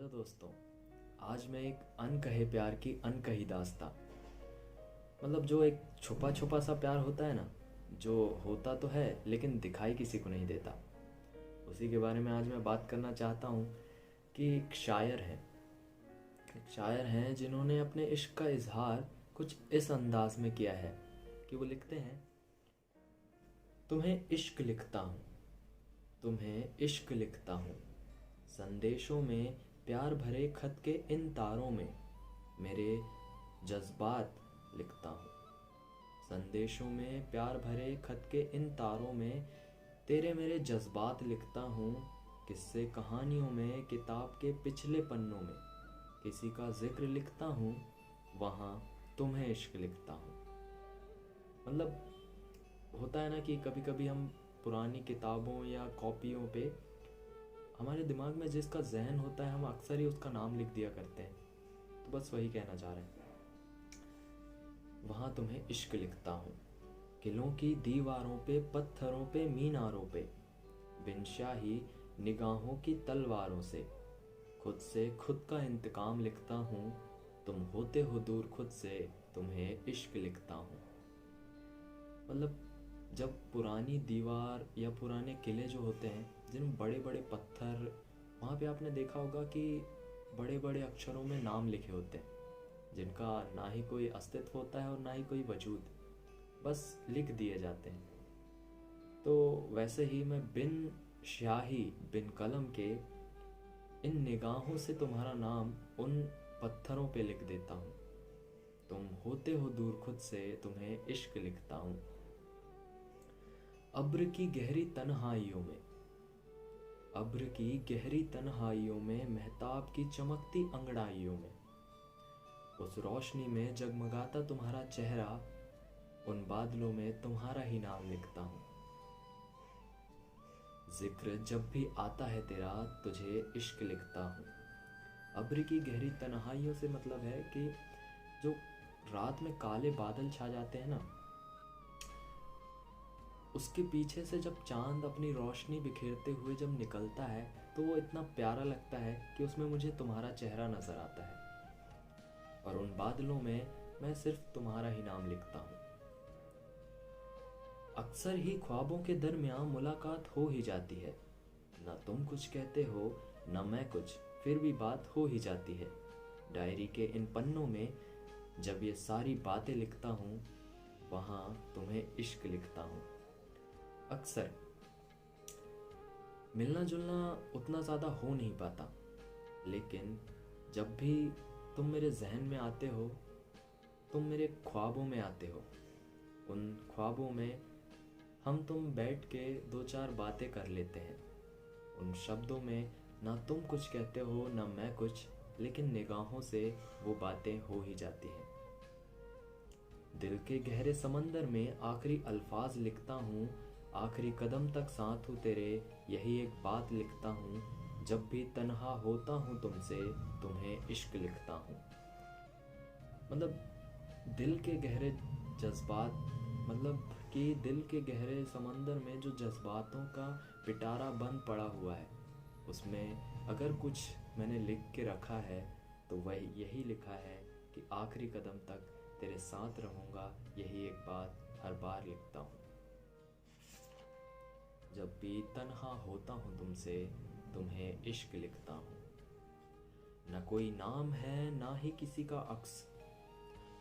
Hello दोस्तों। आज मैं एक अनकहे प्यार की अनकही दास्तां, मतलब जो एक छुपा छुपा सा प्यार होता है ना, जो होता तो है लेकिन दिखाई किसी को नहीं देता, उसी के बारे में आज मैं बात करना चाहता हूँ। कि एक शायर हैं जिन्होंने अपने इश्क का इजहार कुछ इस अंदाज में किया है कि वो लिखते हैं, तुम्हें इश्क लिखता हूँ, तुम्हें इश्क लिखता हूँ, संदेशों में प्यार भरे खत के इन तारों में मेरे जज्बात लिखता हूँ। संदेशों में प्यार भरे खत के इन तारों में तेरे मेरे जज्बात लिखता हूँ। किस्से कहानियों में किताब के पिछले पन्नों में किसी का जिक्र लिखता हूँ, वहाँ तुम्हें इश्क लिखता हूँ। मतलब होता है ना कि कभी कभी हम पुरानी किताबों या कॉपियों पे हमारे दिमाग में जिसका जहन होता है हम अक्सर ही उसका नाम लिख दिया करते हैं। तो बस वही कहना चाह रहे हैं, वहाँ तुम्हें इश्क लिखता हूँ। किलों की दीवारों पे, पत्थरों पे, मीनारों पे, बिन शाही निगाहों की तलवारों से खुद का इंतकाम लिखता हूँ। तुम होते हो दूर खुद से, तुम्हें इश्क लिखता हूँ। मतलब जब पुरानी दीवार या पुराने किले जो होते हैं जिनमें बड़े बड़े पत्थर, वहाँ पे आपने देखा होगा कि बड़े बड़े अक्षरों में नाम लिखे होते हैं जिनका ना ही कोई अस्तित्व होता है और ना ही कोई वजूद, बस लिख दिए जाते हैं। तो वैसे ही मैं बिन स्याही बिन कलम के इन निगाहों से तुम्हारा नाम उन पत्थरों पे लिख देता हूँ। तुम होते हो दूर खुद से, तुम्हें इश्क लिखता हूँ। अब्र की गहरी तन्हाइयों में, अब्र की गहरी तन्हाइयों में, महताब की चमकती अंगड़ाइयों में, उस रोशनी में जगमगाता तुम्हारा चेहरा, उन बादलों में तुम्हारा ही नाम लिखता हूँ। जिक्र जब भी आता है तेरा, तुझे इश्क लिखता हूँ। अब्र की गहरी तन्हाइयों से मतलब है कि जो रात में काले बादल छा जाते हैं ना, उसके पीछे से जब चांद अपनी रोशनी बिखेरते हुए जब निकलता है तो वो इतना प्यारा लगता है कि उसमें मुझे तुम्हारा चेहरा नजर आता है। और उन बादलों में मैं सिर्फ तुम्हारा ही नाम लिखता हूँ। अक्सर ही ख्वाबों के दरमियान मुलाकात हो ही जाती है, ना तुम कुछ कहते हो ना मैं कुछ, फिर भी बात हो ही जाती है। डायरी के इन पन्नों में जब ये सारी बातें लिखता हूँ, वहाँ तुम्हें इश्क लिखता हूँ। अक्सर मिलना जुलना उतना ज़्यादा हो नहीं पाता, लेकिन जब भी तुम मेरे जहन में आते हो, तुम मेरे ख्वाबों में आते हो, उन ख्वाबों में हम तुम बैठ के दो चार बातें कर लेते हैं। उन शब्दों में ना तुम कुछ कहते हो ना मैं कुछ, लेकिन निगाहों से वो बातें हो ही जाती हैं। दिल के गहरे समंदर में आखिरी अल्फाज लिखता हूँ, आखिरी कदम तक साथ हूँ तेरे, यही एक बात लिखता हूँ। जब भी तन्हा होता हूँ तुमसे, तुम्हें इश्क लिखता हूँ। मतलब दिल के गहरे जज्बात, मतलब कि दिल के गहरे समंदर में जो जज्बातों का पिटारा बंद पड़ा हुआ है, उसमें अगर कुछ मैंने लिख के रखा है तो वही यही लिखा है कि आखिरी कदम तक तेरे साथ रहूँगा, यही एक बात हर बार लिखता हूँ। जब भी तन्हा होता हूँ तुमसे, तुम्हें इश्क लिखता हूँ। न कोई नाम है ना ही किसी का अक्स,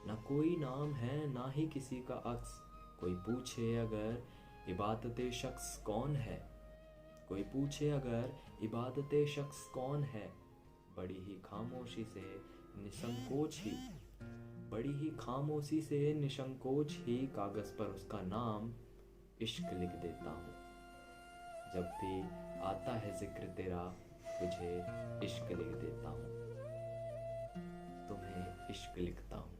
न कोई नाम है ना ही किसी का अक्स। कोई पूछे अगर इबादत शख्स कौन है, कोई पूछे अगर इबादत शख्स कौन है, बड़ी ही खामोशी से निसंकोच ही, बड़ी ही खामोशी से निसंकोच ही कागज पर उसका नाम इश्क लिख देता हूँ। जब भी आता है जिक्र तेरा, तुझे इश्क लिख देता हूँ, तुम्हें इश्क लिखता हूँ।